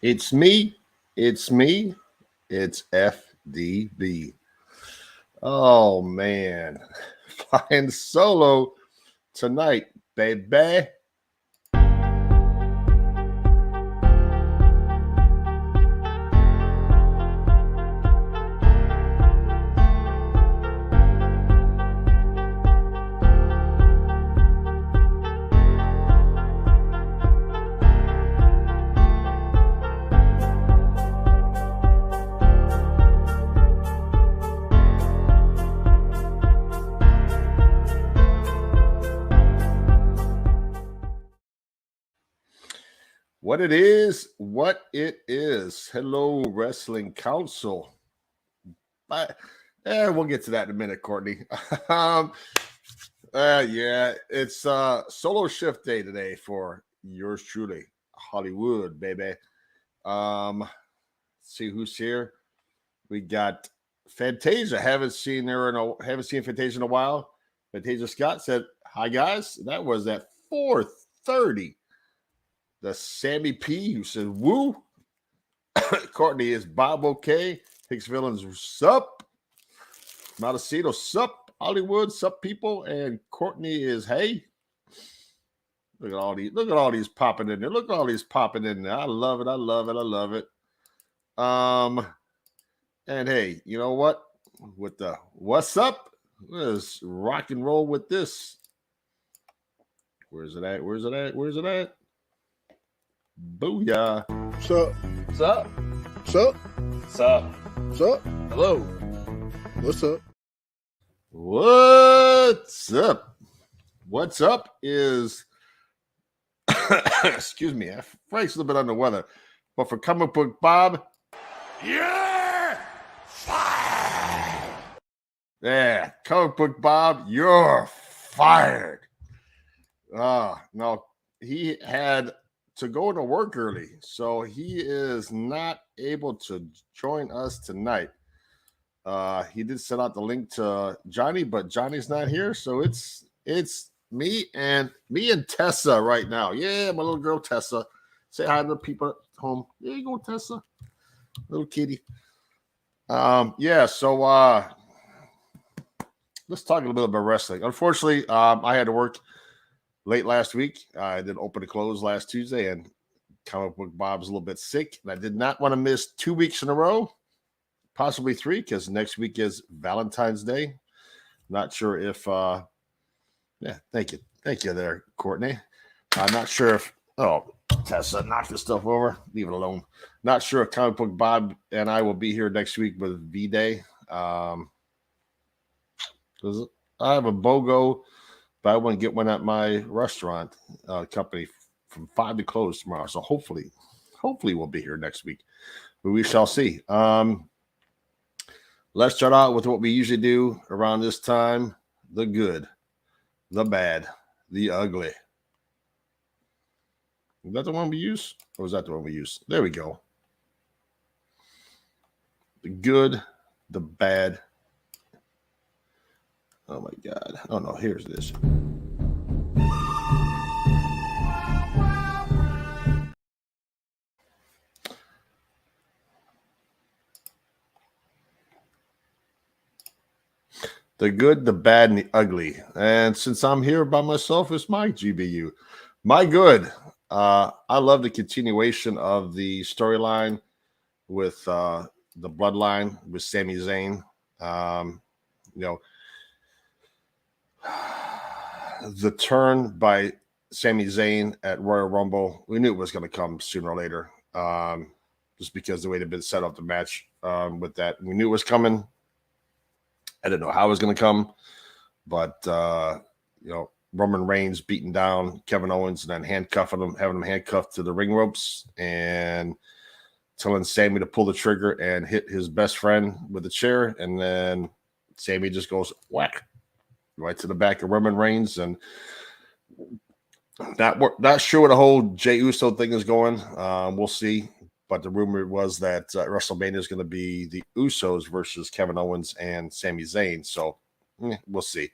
It's me. It's me. It's FDB. Oh man, flying solo tonight, baby. What it is, what it is. Hello, Wrestling Council. But we'll get to that in a minute, Courtney. um, yeah, it's solo shift day today for yours truly, Hollywood, baby. See who's here. We got Fantasia. Haven't seen Fantasia in a while. Fantasia Scott said, "Hi guys." That was at 4:30. The Sammy P who said, "Woo." Courtney is Bob OK. Hicks Villains sup. Montecito sup. Hollywood sup people. And Courtney is hey. Look at all these. Look at all these popping in there. Look at all these popping in there. I love it. I love it. I love it. And hey, you know what? With the what's up? Let's rock and roll with this. Where's it at? Where's it at? Where's it at? Booyah. What's up? What's up? What's up? What's up? What's up? Hello. What's up? What's up? What's up is, excuse me, Frank's a little bit under the weather, but for Comic Book Bob, you're fired. Yeah, Comic Book Bob, you're fired. No, he had to go to work early, so he is not able to join us tonight. He did send out the link to Johnny, but Johnny's not here, so it's me and Tessa right now. Yeah, my little girl Tessa. Say hi to the people at home. There you go, Tessa, little kitty. Yeah. So let's talk a little bit about wrestling. Unfortunately, I had to work late last week. I did open and close last Tuesday, and Comic Book Bob's a little bit sick, and I did not want to miss 2 weeks in a row. Possibly 3, because next week is Valentine's Day. Not sure if thank you there, Courtney. I'm not sure if Tessa, knock this stuff over, leave it alone. Not sure if Comic Book Bob and I will be here next week with V-Day. I have a BOGO, but I want to get one at my restaurant company from 5 to close tomorrow. So hopefully we'll be here next week, but we shall see. Let's start out with what we usually do around this time: the good, the bad, the ugly. Is that the one we use? Or is that the one we use? There we go. The good, the bad. Oh my God. Oh no, here's this. The good, the bad, and the ugly. And since I'm here by myself, it's my GBU. My good. I love the continuation of the storyline with the bloodline with Sami Zayn. The turn by Sami Zayn at Royal Rumble, we knew it was going to come sooner or later, just because the way they've been set up the match with that. We knew it was coming. I didn't know how it was going to come, but Roman Reigns beating down Kevin Owens and then having him handcuffed to the ring ropes and telling Sami to pull the trigger and hit his best friend with the chair, and then Sami just goes whack right to the back of Roman Reigns, and not sure where the whole Jey Uso thing is going. We'll see. But the rumor was that WrestleMania is going to be the Usos versus Kevin Owens and Sami Zayn. So we'll see.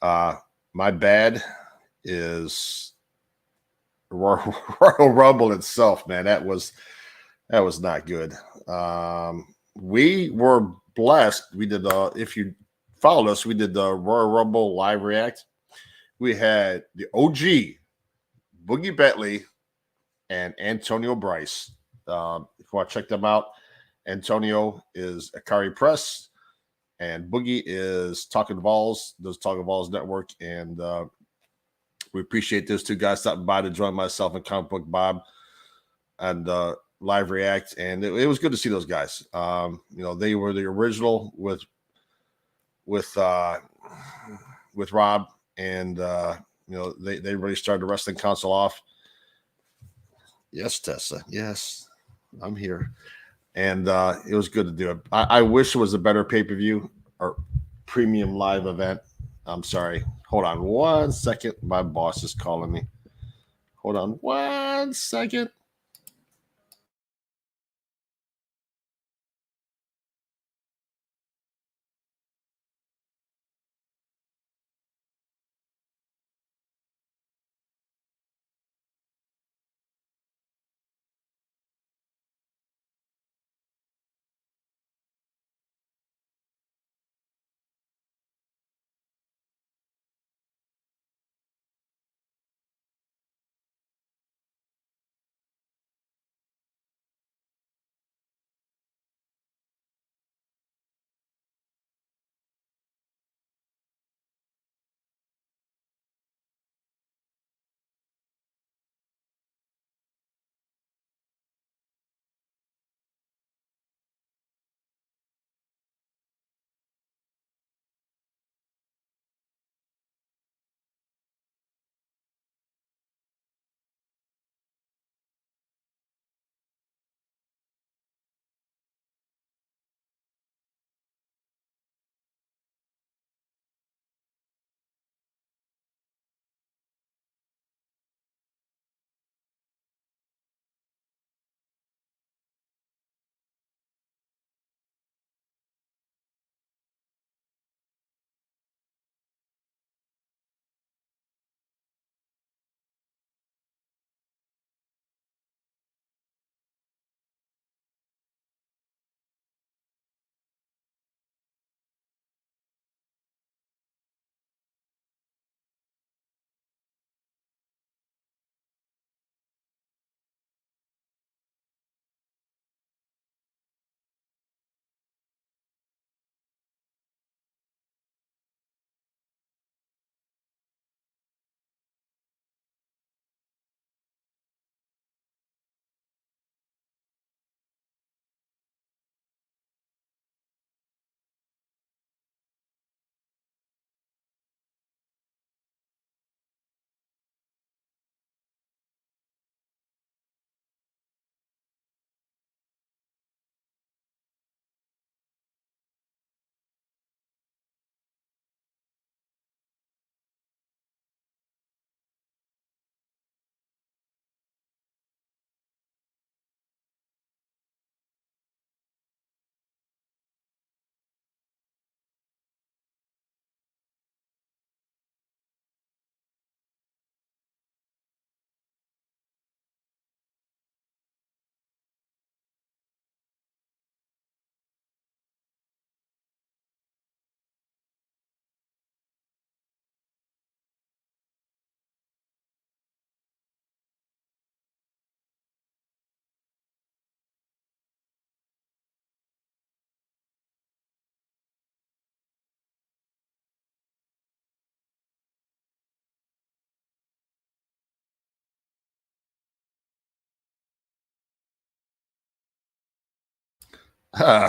My bad is Royal Rumble itself, man. That was That was not good. We were blessed. We did if you followed us, we did the Royal Rumble live react. We had the OG Boogie Bentley and Antonio Bryce. If you want to check them out, Antonio is Akari Press, and Boogie is Talking Vols, does Talking Vols Network, and we appreciate those two guys stopping by to join myself and Comic Book Bob and live react, and it was good to see those guys. They were the original with Rob, and they really started the wrestling console off. Yes, Tessa. Yes, I'm here. And it was good to do it. I wish it was a better pay-per-view or premium live event. I'm sorry. Hold on 1 second. My boss is calling me. Hold on 1 second.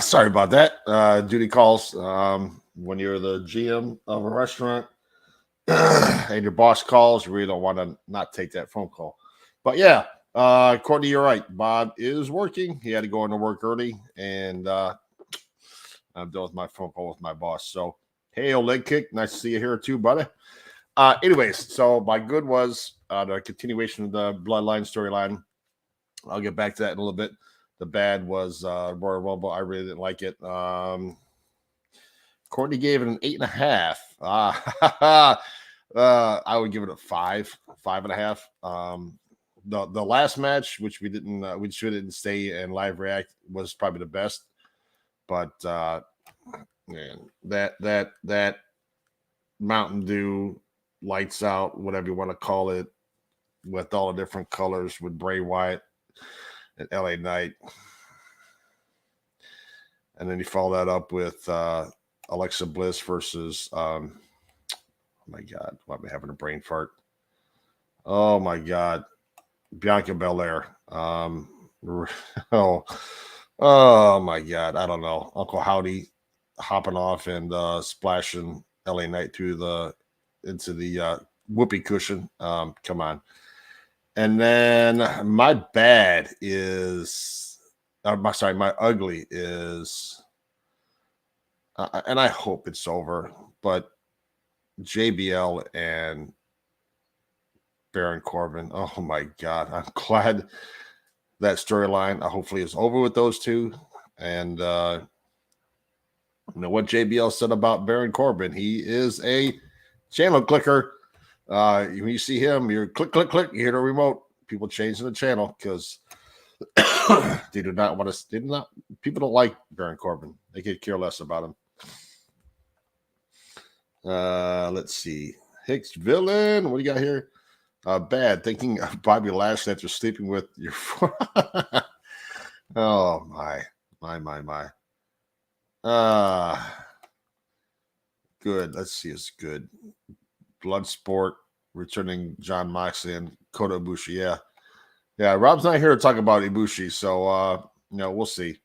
Sorry about that. Duty calls. When you're the GM of a restaurant and your boss calls, you really don't want to not take that phone call. But yeah, Courtney, you're right. Bob is working. He had to go into work early, and I'm done with my phone call with my boss. So, hey, old leg kick. Nice to see you here too, buddy. Anyways, so my good was the continuation of the Bloodline storyline. I'll get back to that in a little bit. The bad was Royal Rumble. I really didn't like it. Courtney gave it an 8.5. I would give it a 5.5. the last match, which we didn't stay and live react, was probably the best. But man, that Mountain Dew lights out, whatever you want to call it, with all the different colors with Bray Wyatt and LA Knight. And then you follow that up with Alexa Bliss versus oh my God, why am I having a brain fart? Oh my God, Bianca Belair. Oh my God, I don't know. Uncle Howdy hopping off and splashing LA Knight into the whoopee cushion. Come on. And then my bad is, my ugly is, and I hope it's over, but JBL and Baron Corbin. Oh my God. I'm glad that storyline hopefully is over with those two. And you know what JBL said about Baron Corbin? He is a channel clicker. When you see him, you're click, click, click, you hear the remote. People changing the channel because they do not want to. People don't like Baron Corbin. They could care less about him. Let's see. Hicks villain. What do you got here? Bad thinking of Bobby Lashley after sleeping with your. Oh my. Good. Let's see. It's good. Bloodsport returning John Moxley and Kota Ibushi. Yeah. Rob's not here to talk about Ibushi, so we'll see.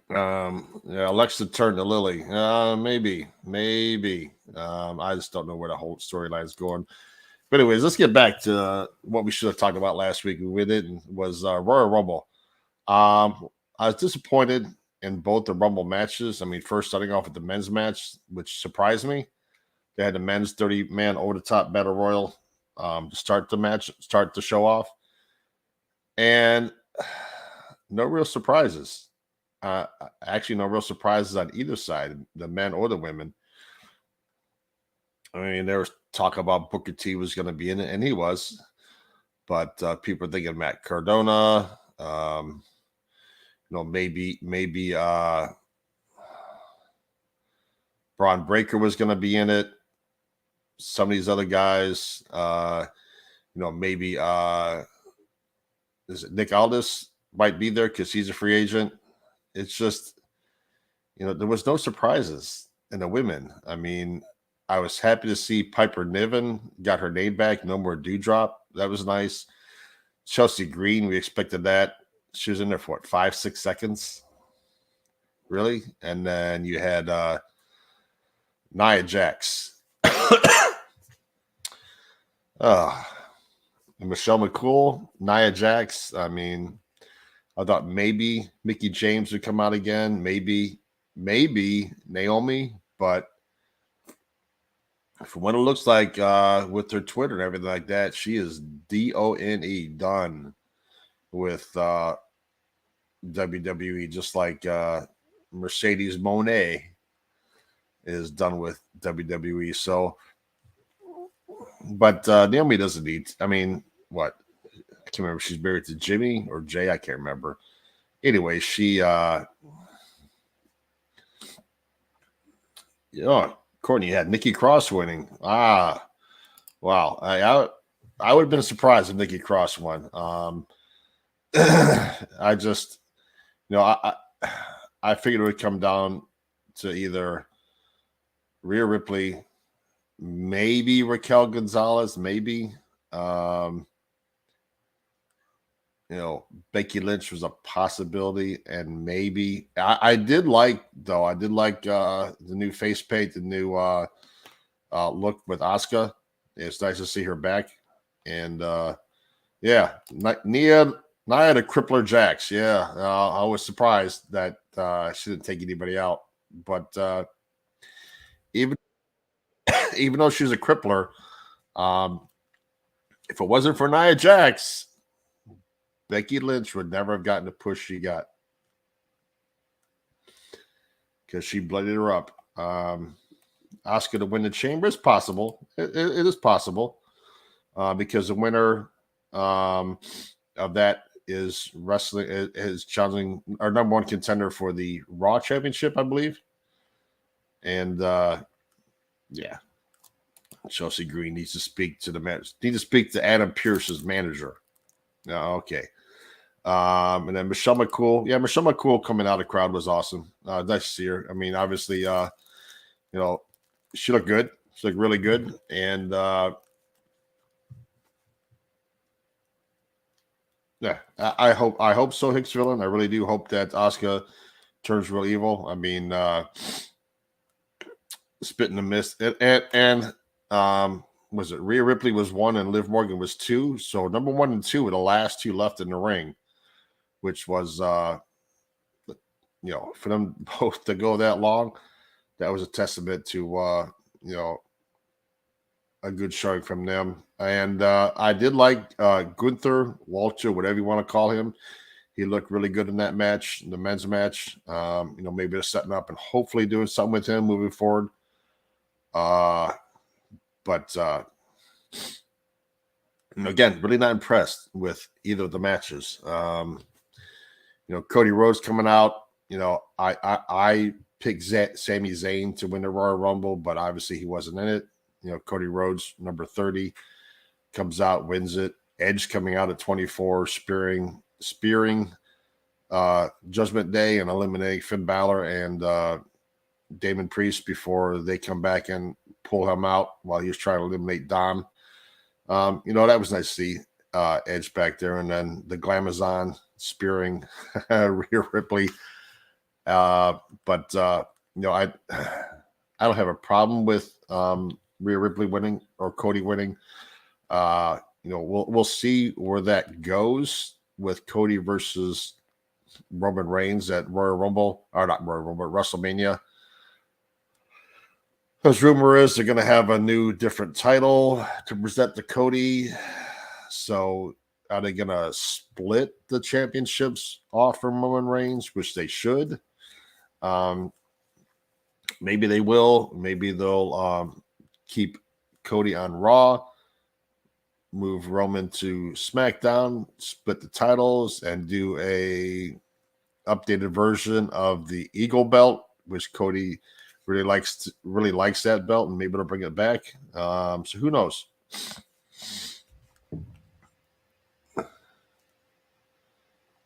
Alexa turned to Lily. Maybe. I just don't know where the whole storyline is going. But anyways, let's get back to what we should have talked about last week. We didn't. Was Royal Rumble. I was disappointed in both the Rumble matches. I mean, first starting off with the men's match, which surprised me. They had the men's 30-man over-the-top battle royal to start the show off, and no real surprises. Actually, no real surprises on either side, the men or the women. I mean, there was talk about Booker T was going to be in it, and he was. But people are thinking Matt Cardona, maybe Braun Breaker was going to be in it. Some of these other guys, maybe is it Nick Aldis might be there because he's a free agent. It's just, there was no surprises in the women. I mean, I was happy to see Piper Niven got her name back. No more Dewdrop. That was nice. Chelsea Green, we expected that. She was in there for 5-6 seconds. Really? And then you had Nia Jax. Michelle McCool, Nia Jax. I mean, I thought maybe Mickie James would come out again. Maybe Naomi. But from what it looks like with her Twitter and everything like that, she is done with WWE, just like Mercedes Moné is done with WWE. So, but Naomi doesn't need. I mean, what? I can't remember. She's married to Jimmy or Jay. I can't remember. Anyway, she. Courtney had Nikki Cross winning. Wow. I would have been surprised if Nikki Cross won. I just, I figured it would come down to either Rhea Ripley, maybe Raquel Gonzalez, maybe. Becky Lynch was a possibility, and maybe I did like the new face paint, the new look with Asuka. It's nice to see her back, and Nia the Crippler Jax. Yeah, I was surprised that she didn't take anybody out, but even though she's a crippler, if it wasn't for Nia Jax, Becky Lynch would never have gotten the push she got because she blooded her up. Asuka to win the chamber is possible. It is possible. because the winner of that is wrestling is challenging our number one contender for the Raw Championship, I believe. And yeah, Chelsea Green needs to speak to the manager. Need to speak to Adam Pearce's manager. Okay. And then Michelle McCool. Yeah, Michelle McCool coming out of the crowd was awesome. Nice to see her. I mean, obviously, you know, she looked good. She looked really good. And yeah, I hope so, Hicks villain. I really do hope that Asuka turns real evil. I mean, spitting the mist. And was it Rhea Ripley was 1 and Liv Morgan was 2? So number 1 and 2 were the last 2 left in the ring, which was for them both to go that long, that was a testament to a good showing from them. And I did like Gunther, Walter, whatever you want to call him. He looked really good in that match, the men's match. Maybe they're setting up and hopefully doing something with him moving forward. But again, really not impressed with either of the matches. Cody Rhodes coming out. I picked Sami Zayn to win the Royal Rumble, but obviously he wasn't in it. Cody Rhodes, number 30, comes out, wins it. Edge coming out at 24, spearing Judgment Day and eliminating Finn Balor and Damon Priest before they come back and pull him out while he was trying to eliminate Dom. That was nice to see Edge back there, and then the Glamazon spearing Rhea Ripley. I don't have a problem with Rhea Ripley winning or Cody winning. We'll see where that goes with Cody versus Roman Reigns at Royal Rumble, or not Royal Rumble, WrestleMania. Because rumor is they're going to have a new, different title to present to Cody. So are they going to split the championships off from Roman Reigns, which they should? Maybe they will. Maybe they'll keep Cody on Raw, move Roman to SmackDown, split the titles, and do a updated version of the Eagle belt, which Cody really likes that belt, and maybe they'll bring it back. So who knows?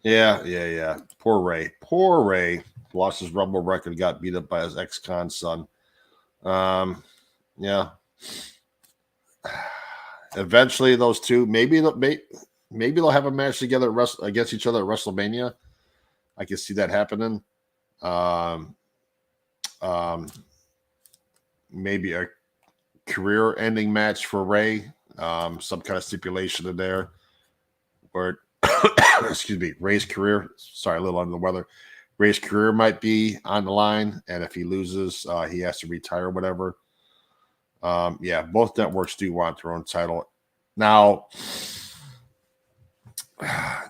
Yeah. Poor Ray lost his Rumble record, got beat up by his ex-con son. Yeah. Eventually, those two maybe they'll have a match together against each other at WrestleMania. I can see that happening. Maybe a career-ending match for Ray. Some kind of stipulation in there where, excuse me, Ray's career. Sorry, a little under the weather. Ray's career might be on the line, and if he loses, he has to retire, whatever. Both networks do want their own title. Now,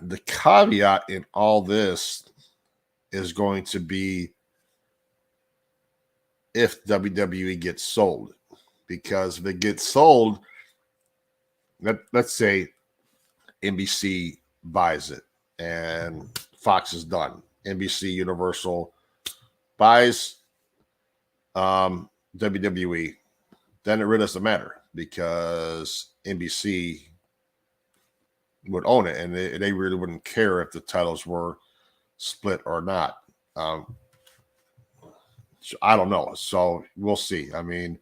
the caveat in all this is going to be if WWE gets sold. Because if it gets sold, let's say NBC buys it and Fox is done. NBC Universal buys WWE, then it really doesn't matter because NBC would own it, and they really wouldn't care if the titles were split or not. I don't know. So we'll see. I mean,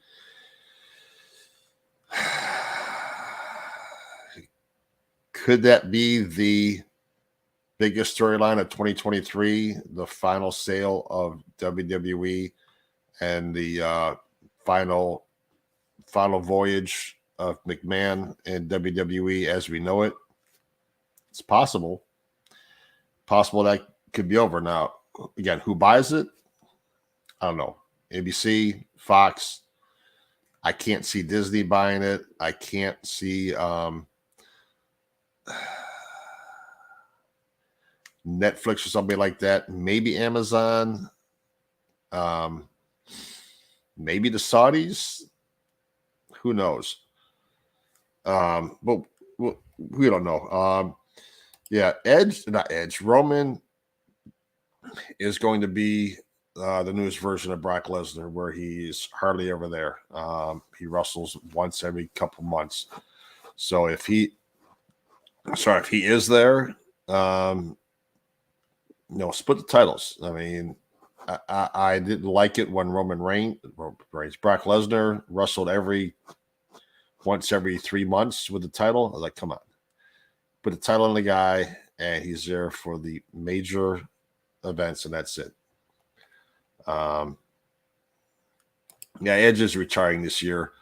could that be the biggest storyline of 2023, the final sale of WWE and the final voyage of McMahon and WWE as we know it? It's possible. Possible that could be over. Now, again, who buys it? I don't know. ABC, Fox. I can't see Disney buying it. I can't see Netflix or something like that. Maybe Amazon. Maybe the Saudis. Who knows? But we don't know. Yeah, not Edge. Roman is going to be the newest version of Brock Lesnar, where he's hardly ever there. He wrestles once every couple months. So if he is there, split the titles. I mean, I didn't like it when Brock Lesnar wrestled once every 3 months with the title. I was like, come on, put the title on the guy, and he's there for the major events, and that's it. Edge is retiring this year,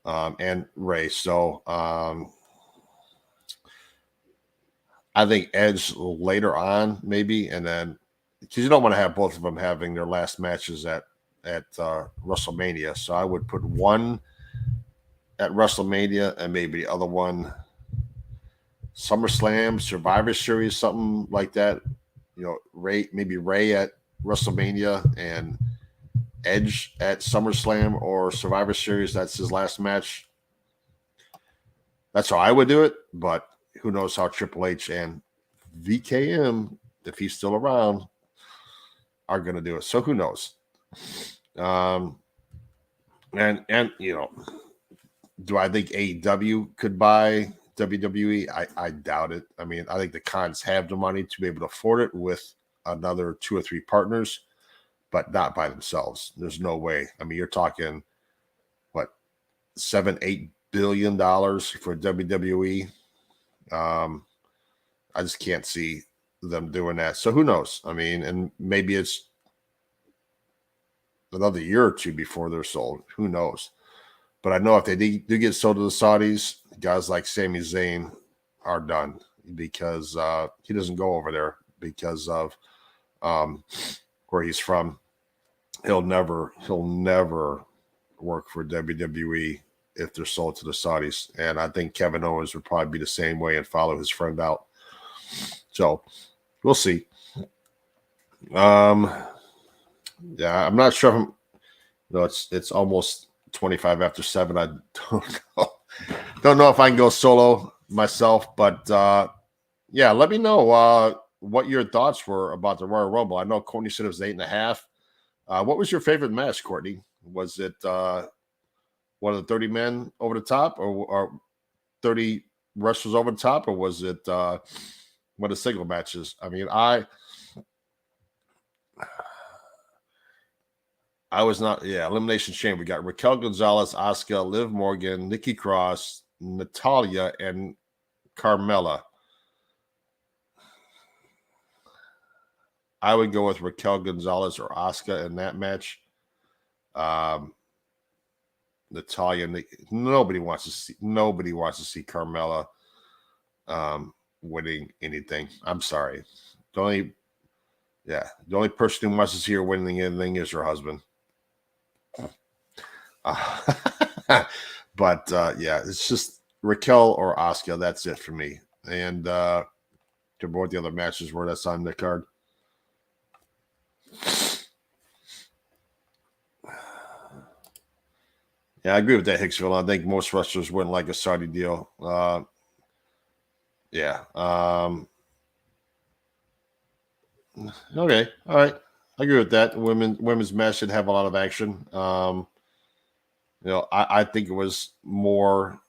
and Ray. So I think Edge later on, maybe, and then because you don't want to have both of them having their last matches at WrestleMania. So I would put one at WrestleMania and maybe the other one SummerSlam, Survivor Series, something like that. Ray at WrestleMania and Edge at SummerSlam or Survivor Series. That's his last match. That's how I would do it, but who knows how Triple H and VKM, if he's still around, are going to do it. So who knows? And do I think AEW could buy WWE? I doubt it. I mean, I think the Khans have the money to be able to afford it with another 2 or 3 partners, but not by themselves. There's no way. I mean, you're talking what, $7-8 billion for WWE. I just can't see them doing that. So who knows? I mean, and maybe it's another year or two before they're sold. Who knows? But I know if they do get sold to the Saudis, guys like Sami Zayn are done because he doesn't go over there because of where he's from. He'll never work for WWE if they're sold to the Saudis. And I think Kevin Owens would probably be the same way and follow his friend out. So we'll see. I'm not sure if it's almost 25 after 7. I don't know if I can go solo myself, but let me know what your thoughts were about the Royal Rumble. I know Courtney said it was 8.5. What was your favorite match, Courtney? Was it one of the 30 men over the top, or 30 wrestlers over the top, or was it one of the single matches? I mean, I was not. Elimination Chamber. We got Raquel Gonzalez, Asuka, Liv Morgan, Nikki Cross, Natalya, and Carmella. I would go with Raquel Gonzalez or Asuka in that match. Natalya, nobody wants to see Carmella winning anything. I'm sorry. The only person who wants to see her winning anything is her husband. But it's just Raquel or Asuka. That's it for me. And to both the other matches where that's on the card. Yeah, I agree with that, Hicksville. I think most wrestlers wouldn't like a Saudi deal. Okay. All right. I agree with that. Women's match should have a lot of action. I think it was more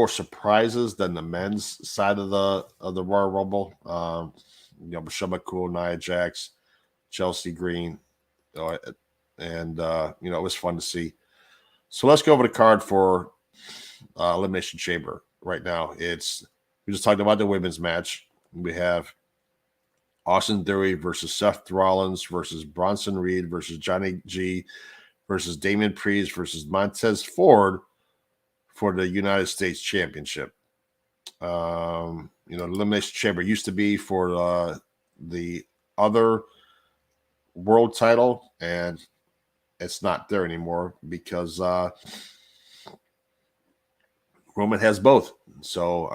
surprises than the men's side of the Royal Rumble. Michelle McCool, Nia Jax, Chelsea Green, and it was fun to see. So let's go over the card for Elimination Chamber. Right now, we just talked about the women's match. We have Austin Theory versus Seth Rollins versus Bronson Reed versus Johnny G versus Damian Priest versus Montez Ford for the United States Championship. The Elimination Chamber used to be for the other world title, and it's not there anymore because Roman has both. So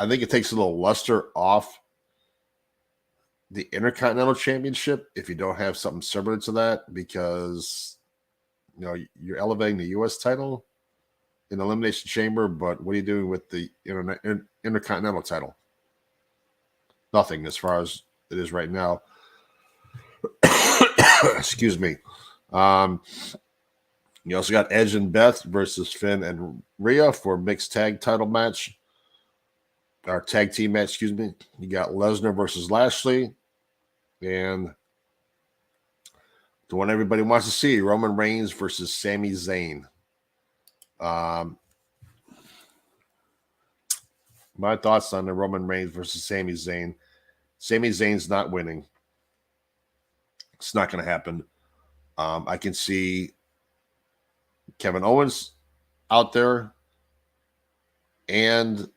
I think it takes a little luster off the Intercontinental Championship if you don't have something similar to that, because you're elevating the U.S. title in Elimination Chamber, but what are you doing with the Intercontinental title? Nothing, as far as it is right now. Excuse me. You also got Edge and Beth versus Finn and Rhea for mixed tag title match. Our tag team match, excuse me. You got Lesnar versus Lashley. And the one everybody wants to see, Roman Reigns versus Sami Zayn. My thoughts on the Roman Reigns versus Sami Zayn. Sami Zayn's not winning. It's not going to happen. I can see Kevin Owens out there and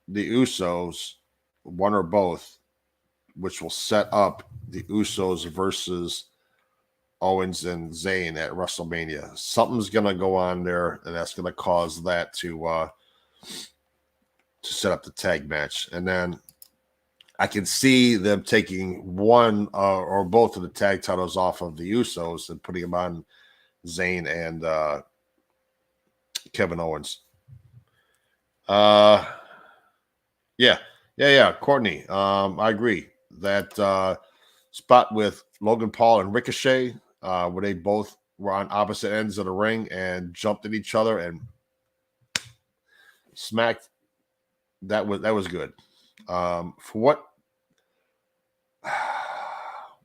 the Usos, one or both, which will set up the Usos versus Owens and Zayn at WrestleMania. Something's going to go on there, and that's going to cause that to set up the tag match. And then I can see them taking one or both of the tag titles off of the Usos and putting them on Zayn and Kevin Owens. Yeah. Courtney, I agree. That spot with Logan Paul and Ricochet, where they both were on opposite ends of the ring and jumped at each other and smacked. That was good. For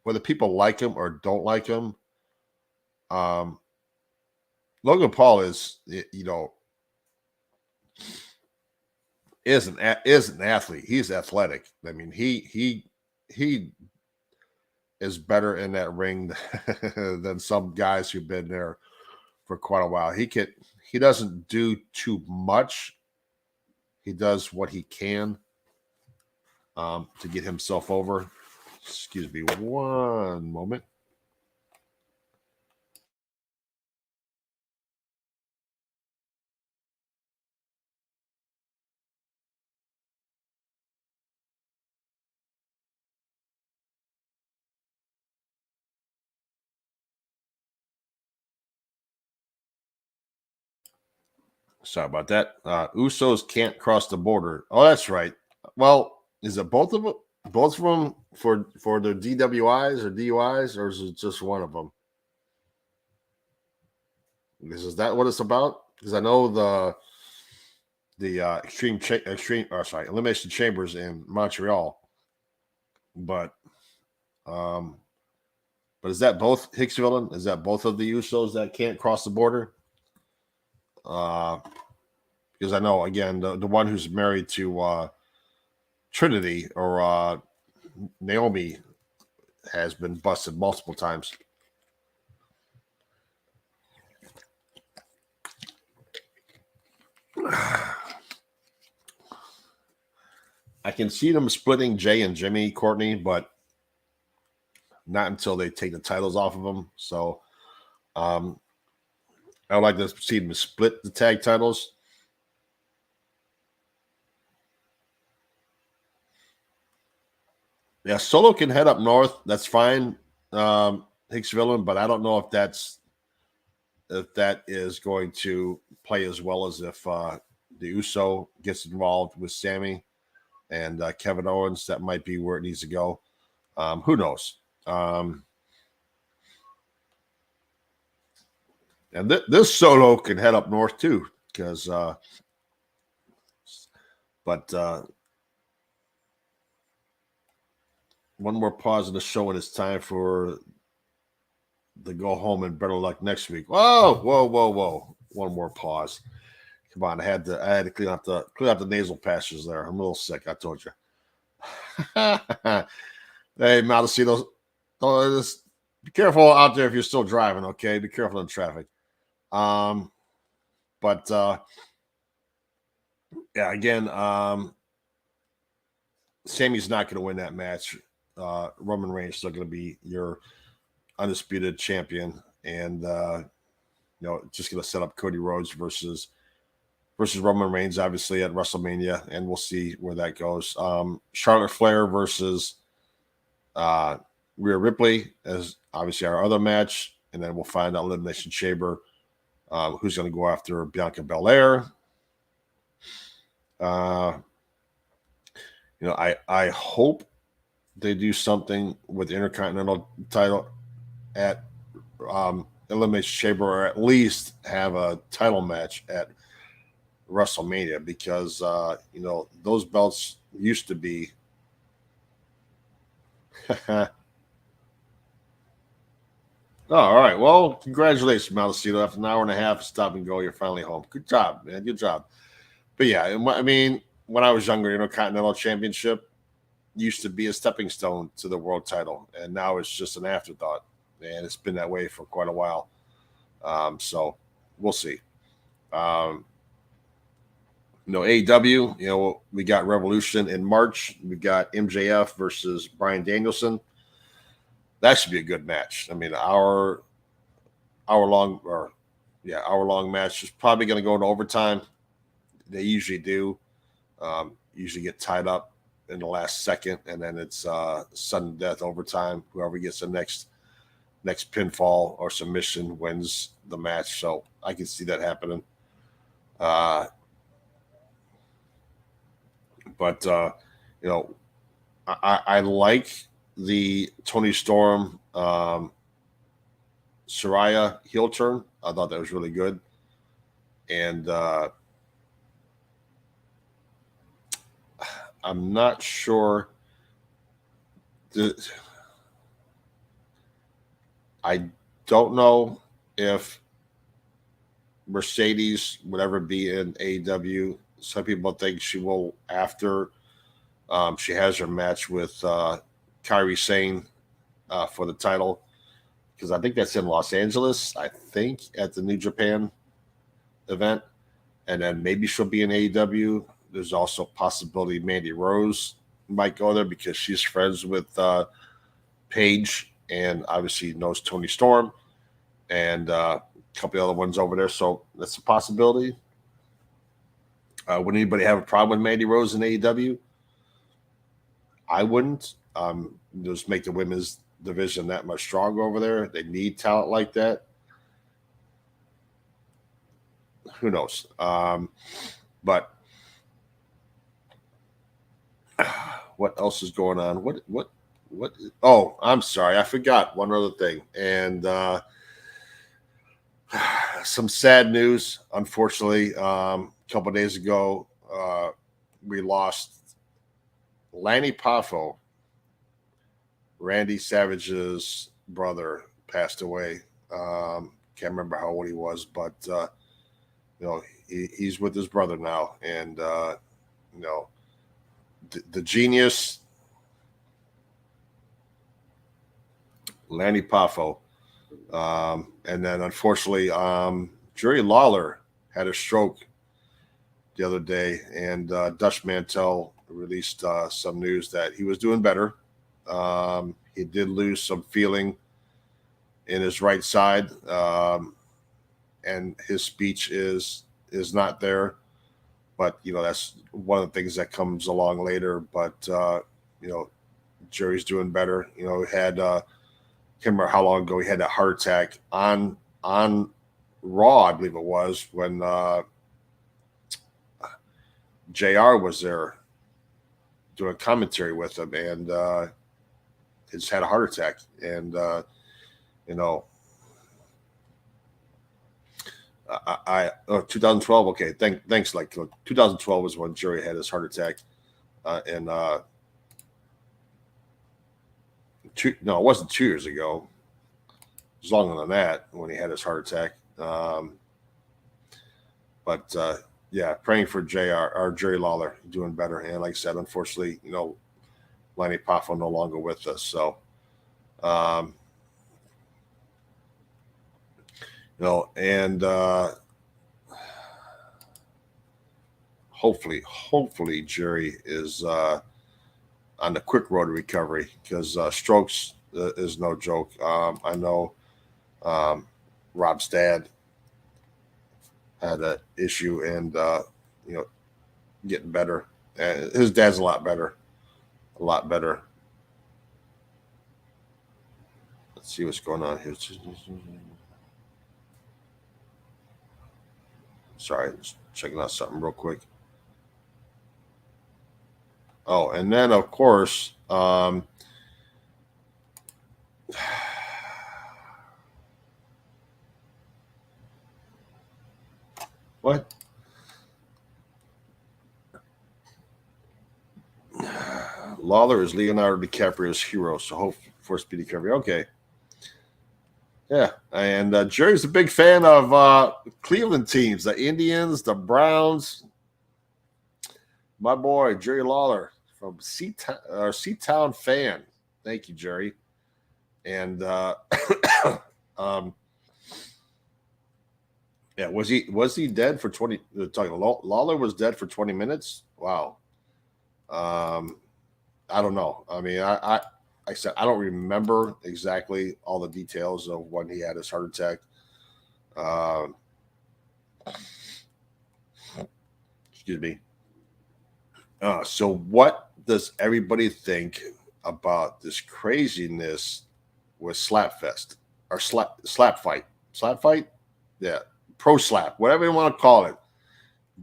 whether people like him or don't like him, Logan Paul is an athlete. He's athletic. I mean, he is better in that ring than some guys who've been there for quite a while. He doesn't do too much. He does what he can to get himself over. Excuse me one moment. Sorry about that. Usos can't cross the border. Oh, that's right. Well, is it both of them? Both of them for their DWIs or DUIs, or is it just one of them? Is that what it's about? Because I know the Elimination Chambers in Montreal, but is that both Hicks villain? Is that both of the Usos that can't cross the border? Because I know, again, the one who's married to Trinity or Naomi has been busted multiple times. I can see them splitting Jay and Jimmy, Courtney, but not until they take the titles off of them. So I would like to see them split the tag titles. Yeah, Solo can head up north. That's fine, Hicks villain, but I don't know if that is going to play as well as if the Uso gets involved with Sammy and Kevin Owens. That might be where it needs to go. Who knows? And this Solo can head up north too, because one more pause in the show, and it's time for the go home and better luck next week. Whoa. One more pause. Come on, I had to clean out the nasal passages there. I'm a little sick, I told you. Hey, Maldacino, just be careful out there if you're still driving, okay? Be careful in traffic. Yeah, again, Sammy's not going to win that match. Roman Reigns is still going to be your undisputed champion, and just going to set up Cody Rhodes versus Roman Reigns, obviously at WrestleMania, and we'll see where that goes. Charlotte Flair versus Rhea Ripley as obviously our other match, and then we'll find out Elimination Chamber who's going to go after Bianca Belair. I hope they do something with the Intercontinental title at Elimination Chamber, or at least have a title match at WrestleMania, because those belts used to be all right. Well, congratulations, Malicito. After an hour and a half of stop and go, you're finally home. Good job, man. Good job. But yeah, I mean, when I was younger, Intercontinental Championship used to be a stepping stone to the world title, and now it's just an afterthought. And it's been that way for quite a while. So we'll see. AEW, we got Revolution in March. We got MJF versus Bryan Danielson. That should be a good match. I mean, hour long match is probably going to go into overtime. They usually do. Usually get tied up in the last second, and then it's sudden death overtime. Whoever gets the next pinfall or submission wins the match. So I can see that happening. But I like the Toni Storm Saraya heel turn. I thought that was really good. And I'm not sure. I don't know if Mercedes would ever be in AEW. Some people think she will after she has her match with Kairi Sane for the title, because I think that's in Los Angeles, I think, at the New Japan event. And then maybe she'll be in AEW. There's also a possibility Mandy Rose might go there because she's friends with Paige and obviously knows Toni Storm and a couple of other ones over there. So that's a possibility. Would anybody have a problem with Mandy Rose in AEW? I wouldn't. Just make the women's division that much stronger over there. They need talent like that. Who knows? But what else is going on? What? Oh, I'm sorry. I forgot one other thing. And some sad news, unfortunately. A couple of days ago, we lost Lanny Poffo. Randy Savage's brother passed away. Can't remember how old he was, but he's with his brother now, and the genius Lanny Poffo, and then unfortunately, Jerry Lawler had a stroke the other day, and Dutch Mantel released some news that he was doing better. He did lose some feeling in his right side, and his speech is not there. But that's one of the things that comes along later. But Jerry's doing better. He had can't remember how long ago he had that heart attack on Raw, I believe it was, when JR was there doing commentary with him, and he just had a heart attack. And I 2012. Okay, thanks. Like 2012 was when Jerry had his heart attack, and it wasn't 2 years ago. It was longer than that when he had his heart attack. But yeah, praying for Jerry Lawler doing better. And like I said, unfortunately, Lanny Poffo no longer with us. So, and hopefully Jerry is on the quick road to recovery, because strokes is no joke. I know Rob's dad had an issue, and getting better. And his dad's a lot better. see what's going on here. Sorry, just checking out something real quick. Oh, and then of course, what? Lawler is Leonardo DiCaprio's hero, so hope for speedy recovery. Okay. Yeah, and Jerry's a big fan of Cleveland teams, the Indians, the Browns. My boy, Jerry Lawler from Seatown fan. Thank you, Jerry. And yeah, was he dead for 20? Lawler was dead for 20 minutes. Wow. I don't know. I mean, I said I don't remember exactly all the details of when he had his heart attack. Excuse me. So what does everybody think about this craziness with Slapfest or slap fight? Slap fight? Yeah. Pro slap, whatever you want to call it.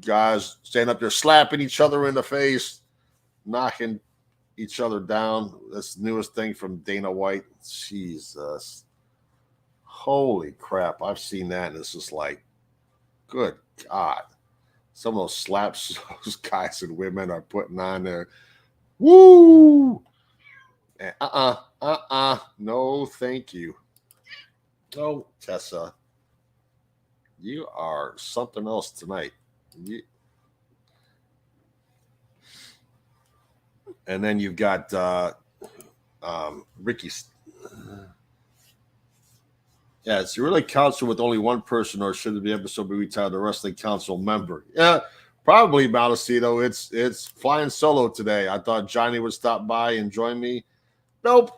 Guys standing up there slapping each other in the face, knocking each other down. That's the newest thing from Dana White. Jesus. Holy crap. I've seen that, and it's just like, good God. Some of those slaps those guys and women are putting on there. Woo! No, thank you. Oh, Tessa. You are something else tonight. And then you've got Ricky. Yeah, it's really council with only one person, or should the episode be retitled a wrestling council member? Yeah, probably, Malicito. It's flying solo today. I thought Johnny would stop by and join me. Nope.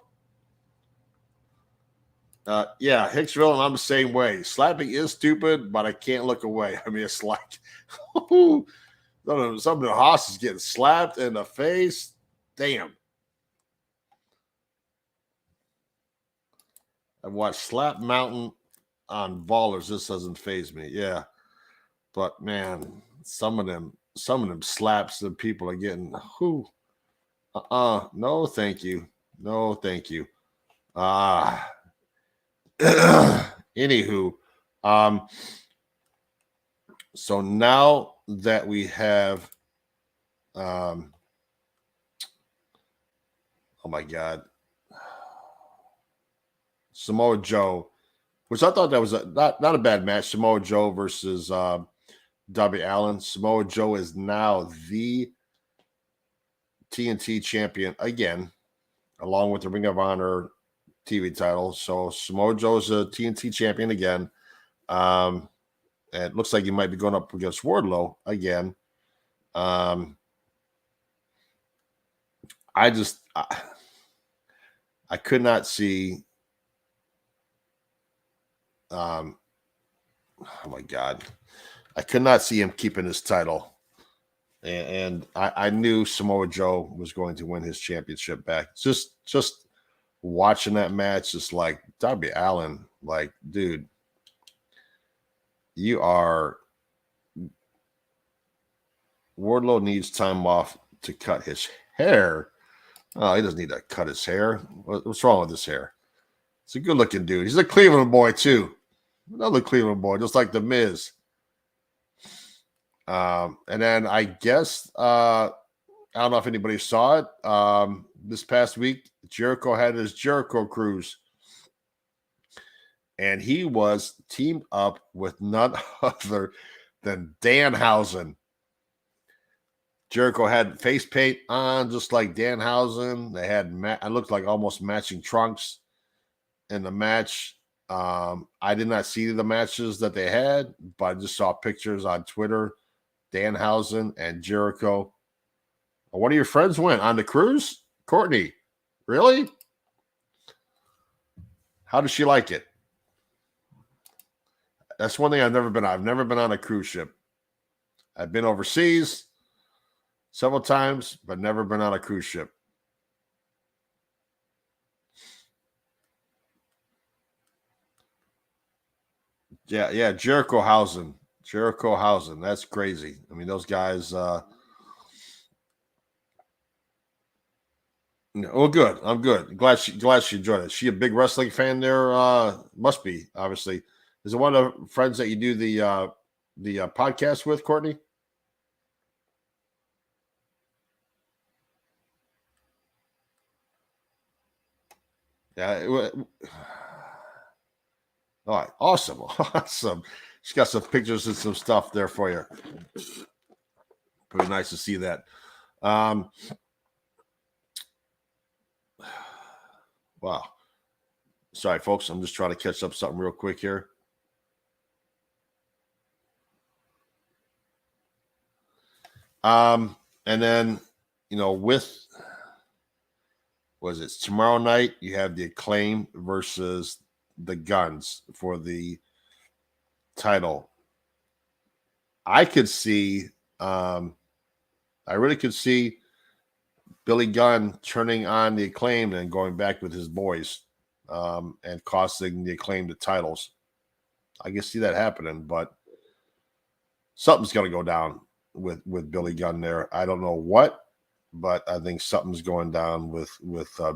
Yeah, Hicksville, and I'm the same way. Slapping is stupid, but I can't look away. I mean, it's like some of the hosses getting slapped in the face. Damn. I've watched Slap Mountain on Ballers. This doesn't faze me. Yeah. But man, some of them slaps that people are getting. No, thank you. No, thank you. Anywho, so now that we have oh my God, Samoa Joe, which I thought that was not a bad match. Samoa Joe versus Darby Allin. Samoa Joe is now the TNT champion again, along with the Ring of Honor TV title. So Samoa Joe's a TNT champion again. And it looks like he might be going up against Wardlow again. I could not see. Oh my God, I could not see him keeping his title, and I knew Samoa Joe was going to win his championship back. Just watching that match, just like Darby Allin, like, dude, Wardlow needs time off to cut his hair. Oh, he doesn't need to cut his hair. What's wrong with his hair? He's a good-looking dude. He's a Cleveland boy, too. Another Cleveland boy, just like The Miz. And then I guess, I don't know if anybody saw it. This past week, Jericho had his Jericho Cruise. And he was teamed up with none other than Danhausen. Jericho had face paint on, just like Danhausen. They had, it looked like almost matching trunks in the match. I did not see the matches that they had, but I just saw pictures on Twitter. Danhausen and Jericho. One of your friends went on the cruise? Courtney. Really? How does she like it? That's one thing I've never been on. I've never been on a cruise ship. I've been overseas several times, but never been on a cruise ship. Yeah. Jericho Hausen. That's crazy. I mean, those guys. Well, good. I'm good. Glad she enjoyed it. She a big wrestling fan there. Must be, obviously. Is it one of the friends that you do the podcast with, Courtney? Yeah. All right. Awesome. Awesome. She's got some pictures and some stuff there for you. Pretty nice to see that. Wow. Sorry, folks. I'm just trying to catch up something real quick here. And then, with was it tomorrow night? You have the Acclaim versus the Guns for the title. I could see, I really could see Billy Gunn turning on the Acclaim and going back with his boys, and costing the Acclaim the titles. I can see that happening, but something's going to go down with Billy Gunn there. I don't know what, but I think something's going down with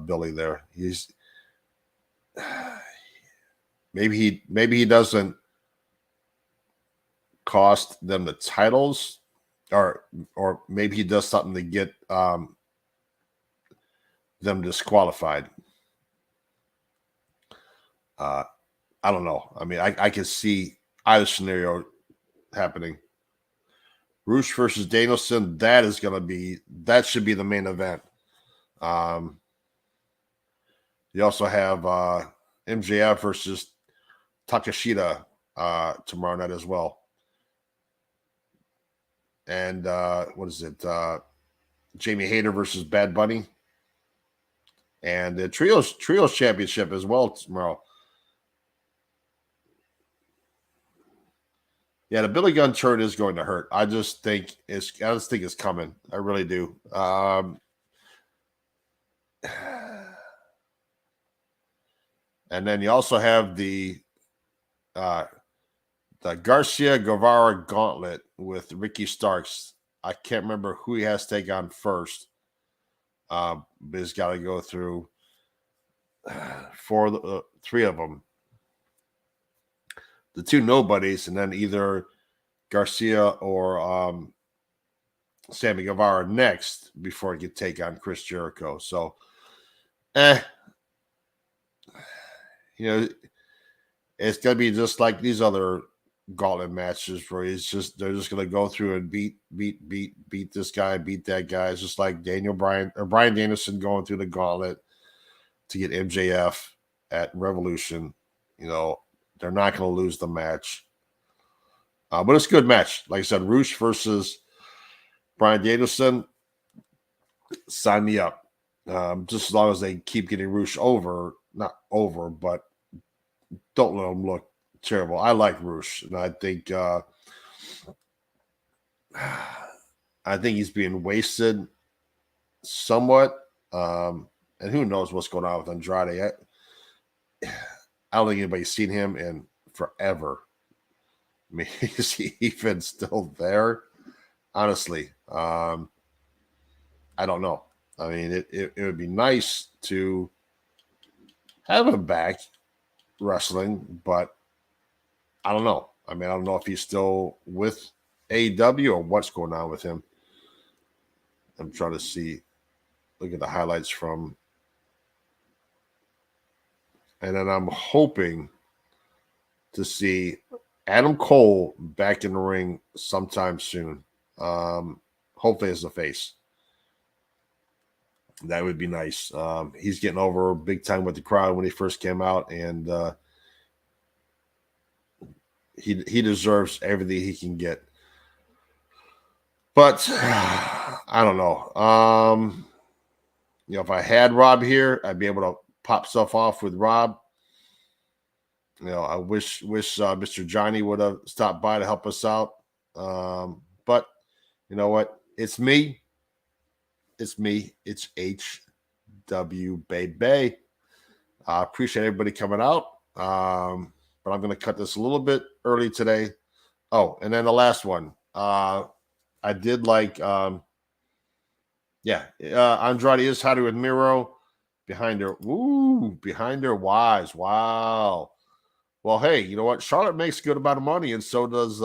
Billy there. He's maybe he doesn't cost them the titles, or maybe he does something to get them disqualified. I don't know. I mean, I can see either scenario happening. Rush versus Danielson, that should be the main event. You also have MJF versus Takeshita tomorrow night as well. And what is it? Jamie Hayter versus Bad Bunny. And the Trios Championship as well tomorrow. Yeah, the Billy Gunn turn is going to hurt. I just think it's coming. I really do. And then you also have the Garcia Guevara gauntlet with Ricky Starks. I can't remember who he has to take on first. But he's got to go through three of them. The two nobodies, and then either Garcia or Sammy Guevara next before he could take on Chris Jericho. So, it's going to be just like these other gauntlet matches where they're just going to go through and beat this guy, beat that guy. It's just like Brian Danielson going through the gauntlet to get MJF at Revolution. They're not going to lose the match. But it's a good match. Like I said, Rush versus Brian Danielson, sign me up. Just as long as they keep getting Rush not over, but don't let him look terrible. I like Rush, and I think he's being wasted somewhat. And who knows what's going on with Andrade. I don't think anybody's seen him in forever. I mean, is he even still there? Honestly, I don't know. I mean, it would be nice to have him back wrestling, but I don't know. I mean, I don't know if he's still with AEW or what's going on with him. I'm trying to look at the highlights from. And then I'm hoping to see Adam Cole back in the ring sometime soon. Hopefully as a face. That would be nice. He's getting over big time with the crowd when he first came out, and he deserves everything he can get. But I don't know. If I had Rob here, I'd be able to pop stuff off with Rob. I wish Mr. Johnny would have stopped by to help us out. But you know what? It's me. It's HW Baby. I appreciate everybody coming out. but I'm going to cut this a little bit early today. Oh, and then the last one. I did like, Andrade is Haru with Miro behind her. Ooh, behind her wise. Wow. Well, hey, you know what? Charlotte makes a good amount of money, and so does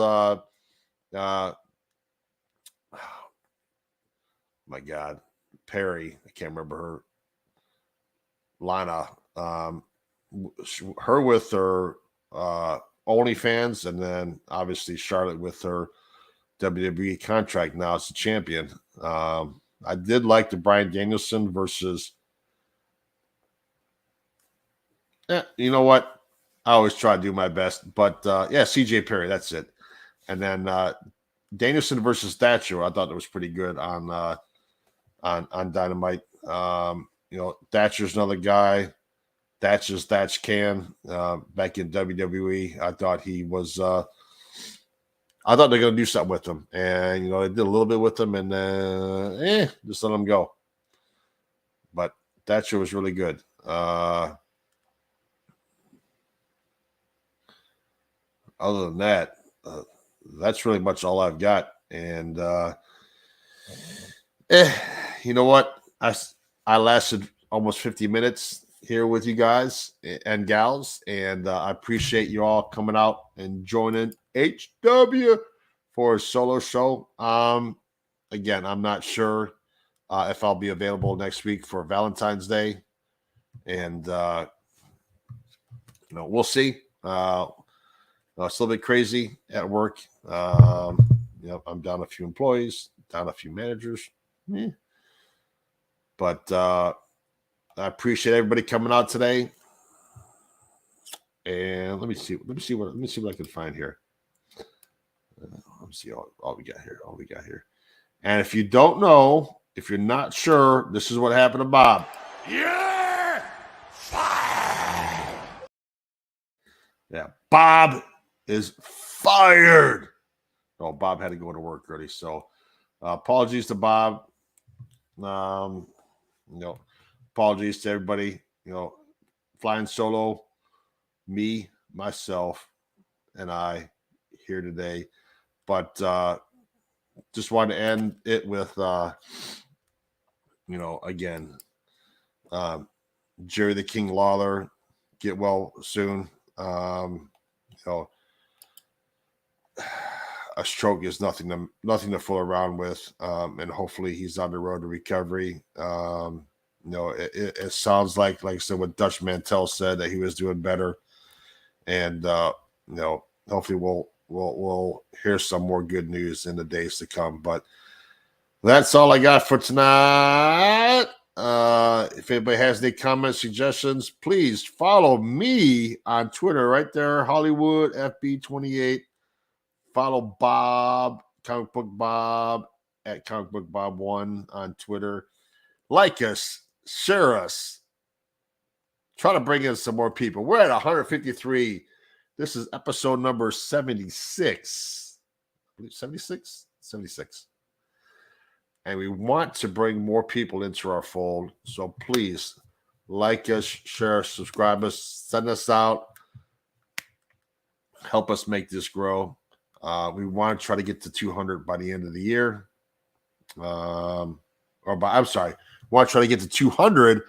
my God, Perry. I can't remember her. Lana. Her with her OnlyFans, and then obviously Charlotte with her WWE contract now as the champion. I did like the Bryan Danielson versus. You know what? I always try to do my best, but CJ Perry, that's it. And then Danielson versus Thatcher, I thought it was pretty good on Dynamite. Thatcher's another guy. Thatcher's Thatch Can back in WWE. I thought he was. I thought they're going to do something with him, and they did a little bit with him, and just let him go. But Thatcher was really good. Other than that, that's really much all I've got. And you know what? I lasted almost 50 minutes here with you guys and gals, and I appreciate you all coming out and joining HW for a solo show. Again, I'm not sure if I'll be available next week for Valentine's Day, and we'll see. It's a little bit crazy at work. I'm down a few employees, down a few managers. But I appreciate everybody coming out today. And let me see what I can find here. Let me see all we got here. And if you don't know, if you're not sure, this is what happened to Bob. You're fired. Yeah, Bob is fired. Oh, Bob had to go to work early, so apologies to Bob. Apologies to everybody. Flying solo, me, myself, and I here today. But just wanted to end it with, again, Jerry the King Lawler, get well soon. A stroke is nothing to fool around with, and hopefully he's on the road to recovery. It sounds like I said, what Dutch Mantel said, that he was doing better, and hopefully we'll hear some more good news in the days to come. But that's all I got for tonight. If anybody has any comments, suggestions, please follow me on Twitter right there, Hollywood FB28. Follow Bob, Comic Book Bob, at Comic Book Bob 1 on Twitter. Like us, share us. Try to bring in some more people. We're at 153. This is episode number 76. 76? 76. And we want to bring more people into our fold. So please like us, share us, subscribe us, send us out. Help us make this grow. We want to try to get to 200 by the end of the year. We want to try to get to 200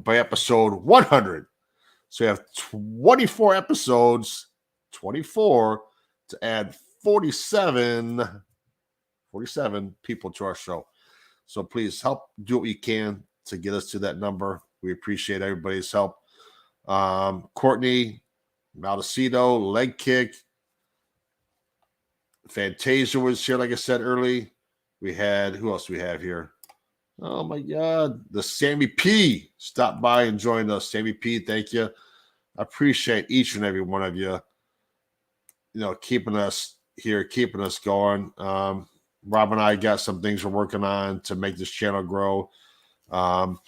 by episode 100. So we have 24 episodes, 24 to add 47 people to our show. So please help do what you can to get us to that number. We appreciate everybody's help. Courtney, Maldacito, Leg Kick, Fantasia was here, like I said early. We had, who else do we have here? Oh my God, the Sammy P stopped by and joined us. Sammy P, thank you. I appreciate each and every one of you, keeping us here, keeping us going. Rob and I got some things we're working on to make this channel grow. And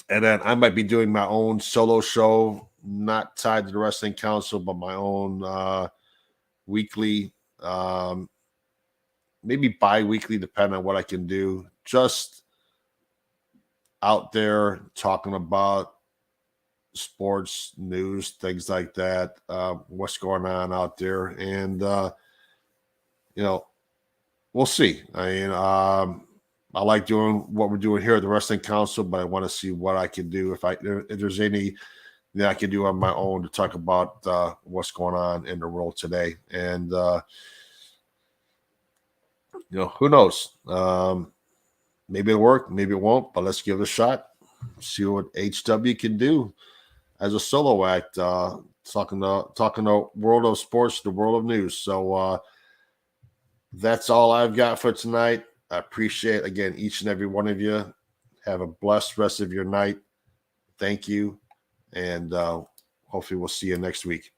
then I might be doing my own solo show, not tied to the Wrestling Council, but my own weekly, maybe bi-weekly, depending on what I can do. Just out there talking about sports news, things like that, what's going on out there. And, we'll see. I like doing what we're doing here at the Wrestling Council, but I want to see what I can do if there's any that I can do on my own to talk about what's going on in the world today. And who knows? Maybe it'll work, maybe it won't, but let's give it a shot. See what HW can do as a solo act, talking the world of sports, the world of news. So that's all I've got for tonight. I appreciate, again, each and every one of you. Have a blessed rest of your night. Thank you. And hopefully we'll see you next week.